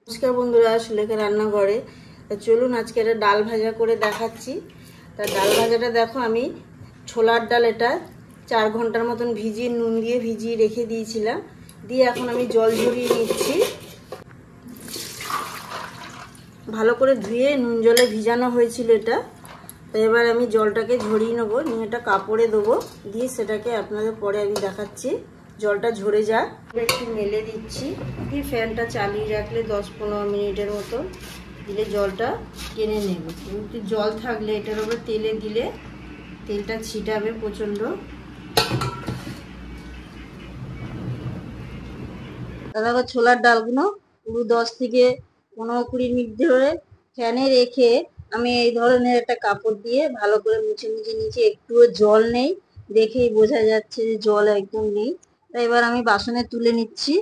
নমস্কার বন্ধুরা, সুলেখা রান্নাঘরে। চলুন আজকে একটা ডাল ভাজা করে দেখাচ্ছি। তা ডাল ভাজাটা দেখো, আমি ছোলার ডাল এটা 4 ঘন্টার মতন ভিজিয়ে নুন দিয়ে ভিজিয়ে রেখে দিয়েছিলাম। দিয়ে এখন আমি জল ঝরিয়ে নিচ্ছি। ভালো করে ধুয়ে নুন জলে ভিজানো হয়েছিল এটা। তো এবার আমি জলটাকে ঝরিয়ে নেবো, নিয়ে এটা কাপড়ে দেবো, দিয়ে সেটাকে আপনাদের পরে আমি দেখাচ্ছি। জলটা ঝরে যাক, একটু মেলে দিচ্ছি, দিয়ে ফ্যানটা চালিয়ে রাখলে 10-15 মিনিটের মতো দিলে জলটা টেনে নেবে। কিন্তু জল থাকলে এটার উপরে তেলে দিলে তেলটা ছিটাবে প্রচণ্ড। দাদা ছোলার ডালগুলো পুরো 10-15-20 মিনিট ধরে ফ্যানে রেখে আমি এই ধরনের একটা কাপড় দিয়ে ভালো করে মুছে মুছে নিচে, একটুও জল নেই, দেখেই বোঝা যাচ্ছে যে জল একদম নেই। তাই এবার আমি বাসনে তুলে নিচ্ছি।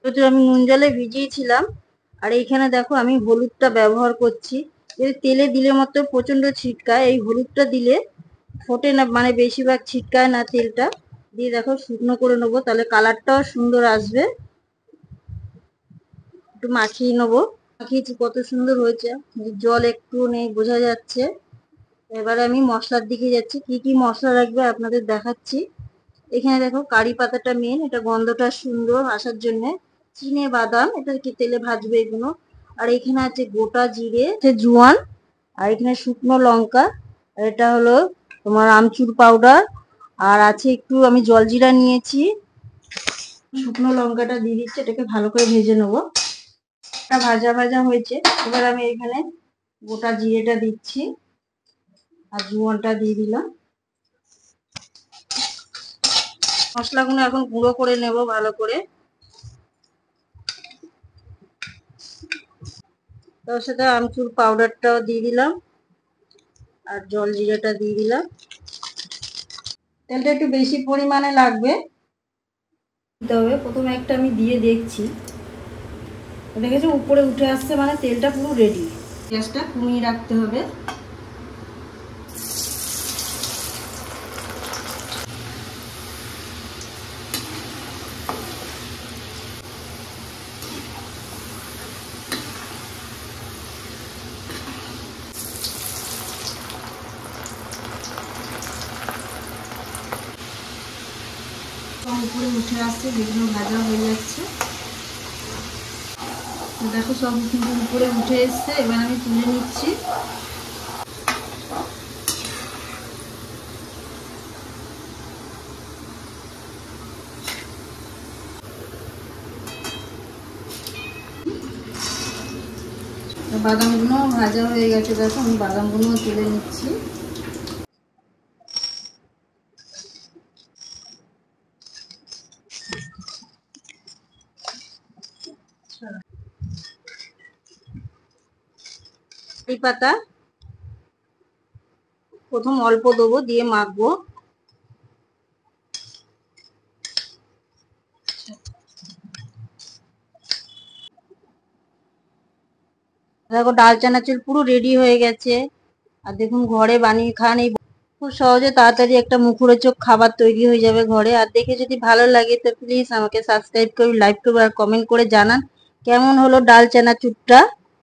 তো আমি নুন জলে ভিজিয়েছিলাম, আর এইখানে দেখো আমি হলুদটা ব্যবহার করছি। তেলে দিলে মতো প্রচন্ড ছিটকায়, এই হলুদটা দিলে ফোটে না, মানে বেশিরভাগ ছিটকায় না তেলটা। দিয়ে দেখো শুকনো করে নেবো, তাহলে কালারটাও সুন্দর আসবে। একটু মাখিয়ে নেবো, মাখিয়েছি কত সুন্দর হয়েছে, জল একটু নেই বোঝা যাচ্ছে। এবারে আমি মশলার দিকে যাচ্ছি, কি কি মশলা রাখবে আপনাদের দেখাচ্ছি। এখানে দেখো কারি পাতাটা মেন, এটা গন্ধটা সুন্দর আসার জন্য। চিনে বাদাম, এটা কি তেলে ভাজবে এগুলো। আর এখানে আছে গোটা জিরে, জোয়ান, আর এখানে শুকনো লঙ্কা, আর এটা হলো তোমার আমচুর পাউডার, আর আছে একটু আমি জলজিরা নিয়েছি। শুকনো লঙ্কাটা দিয়ে দিচ্ছি, এটাকে ভালো করে ভেজে নেবো। এটা ভাজা ভাজা হয়েছে, এবার আমি এখানে গোটা জিরেটা দিচ্ছি আর জোয়ানটা দিয়ে দিলাম। মশলাগুলো এখন গুঁড়ো করে নেব ভালো করে। তার সাথে আমচুর পাউডারটাও দিয়ে দিলাম আর জলজিরাটা দিয়ে দিলাম। তেলটা একটু বেশি পরিমাণে লাগবে, তবে প্রথমে একটা আমি দিয়ে দেখছি। দেখেছো উপরে উঠে আসছে, মানে তেলটা পুরো রেডি। গ্যাসটা কমিয়ে রাখতে হবে। উপরে উঠে আসছে, যেগুলো ভাজা হয়ে যাচ্ছে। দেখো সব কিন্তু উপরে উঠে এসছে, এবার আমি তুলে নিচ্ছি। বাদামগুলো ভাজা হয়ে গেছে, দেখো আমি বাদামগুলো তুলে নিচ্ছি। কারি পাতা প্রথম অল্প দেবো, দিয়ে মাখবো। দেখো ডাল চানাচুর পুরো রেডি হয়ে গেছে। আর দেখুন ঘরে বানিয়ে খান, এই খুব সহজে তাড়াতাড়ি একটা মুখরোচক খাবার তৈরি হয়ে যাবে ঘরে। আর দেখে যদি ভালো লাগে তো প্লিজ আমাকে সাবস্ক্রাইব করে, লাইক করবে আর কমেন্ট করে জানান কেমন হলো ডাল চানাচুরটা।